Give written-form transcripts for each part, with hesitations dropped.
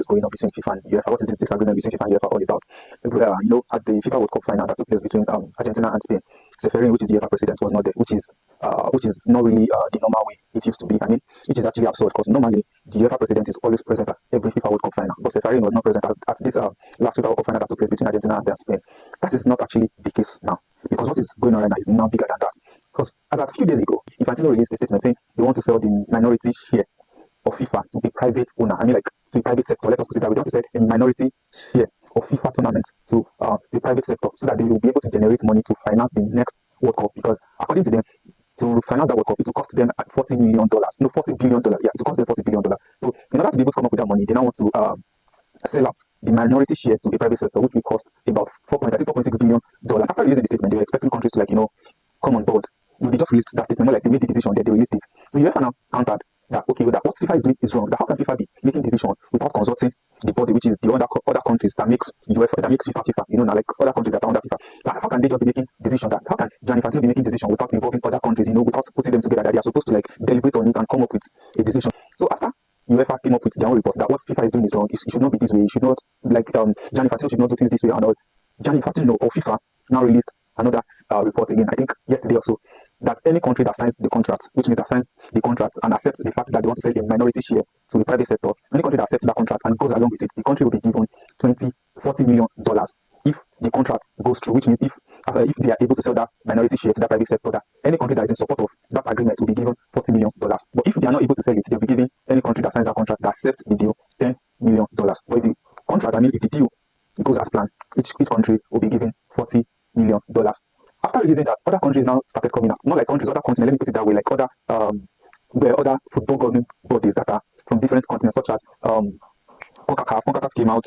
going on between FIFA and UEFA? What is this disagreement between FIFA and UEFA all about? At the FIFA World Cup final that took place between Argentina and Spain, Seferin, which is the UEFA president, was not there, which is not really the normal way it used to be. I mean, which is actually absurd because normally the UEFA president is always present at every FIFA World Cup final, but Seferin was not present at this last FIFA World Cup final that took place between Argentina and Spain. That is not actually the case now, because what is going on right now is now bigger than that. Because as a few days ago, Infantino released a statement saying they want to sell the minority share of FIFA to a private owner. I mean, like to a private sector. Let us put it that we want to sell a minority share of FIFA tournament to the private sector so that they will be able to generate money to finance the next World Cup. Because according to them, to finance that World Cup, it will cost them $40 million. No, $40 billion. Yeah, it will cost them $40 billion. So in order to be able to come up with that money, they now want to sell out the minority share to a private sector, which will cost about $4.6 billion. After releasing the statement, they were expecting countries to come on board. They just released that statement, more like they made the decision, they released it. So UEFA now countered that that what FIFA is doing is wrong. That how can FIFA be making decision without consulting the body, which is the other countries that makes UEFA, that makes FIFA, like other countries that are under FIFA. That how can they just be making decision? That how can Gianni Infantino be making decision without involving other countries, without putting them together, that they are supposed to deliberate on it and come up with a decision. So after UEFA came up with their own report that what FIFA is doing is wrong, it should not be this way, it should not, Gianni Infantino should not do things this way and all. Gianni Infantino or FIFA now released another report again, I think yesterday or so, that any country that signs the contract, which means that signs the contract and accepts the fact that they want to sell a minority share to the private sector, any country that accepts that contract and goes along with it, the country will be given $40 million if the contract goes through, which means if they are able to sell that minority share to that private sector, that any country that is in support of that agreement will be given $40 million. But if they are not able to sell it, they'll be giving any country that signs that contract that accepts the deal $10 million. But if the contract, if the deal goes as planned, each country will be given $40 million. After releasing that, other countries now started coming out. Not like countries, other continents, let me put it that way, like other football governing bodies that are from different continents, such as CONCACAF came out,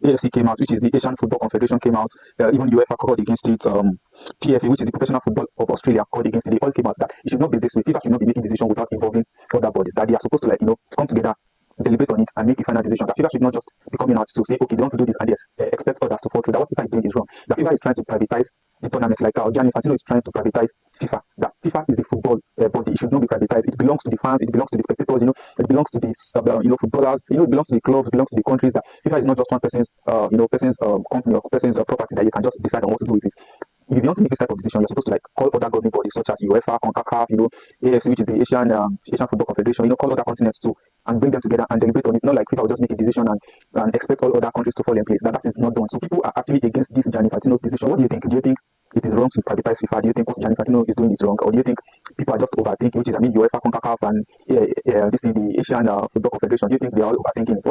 AFC came out, which is the Asian Football Confederation came out, even UEFA called against it, PFA, which is the Professional Football of Australia, called against it. They all came out that it should not be this way. FIFA should not be making decisions without involving other bodies, that they are supposed to come together, deliberate on it and make a final decision. That FIFA should not just be coming out to say, okay, they want to do this and they expect others to follow through. That what FIFA is doing is wrong. That FIFA is trying to privatize the tournaments, like Gianni Infantino is trying to privatize FIFA. That FIFA is the football body. It should not be privatized. It belongs to the fans. It belongs to the spectators. It belongs to the footballers. It belongs to the clubs. It belongs to the countries. That FIFA is not just one person's company or person's property that you can just decide on what to do with it. If you want to make this type of decision, you're supposed to call other governing bodies such as UEFA, CONCACAF, AFC, which is the Asian Football Confederation, call other continents too and bring them together and deliberate on it. Not like FIFA will just make a decision and expect all other countries to fall in place. That is not done. So people are actually against this Gianni Infantino's decision. What do you think? Do you think it is wrong to privatize FIFA? Do you think what Gianni Infantino is doing is wrong? Or do you think people are just overthinking, which is UEFA, CONCACAF, and the Asian Football Confederation? Do you think they are all overthinking it?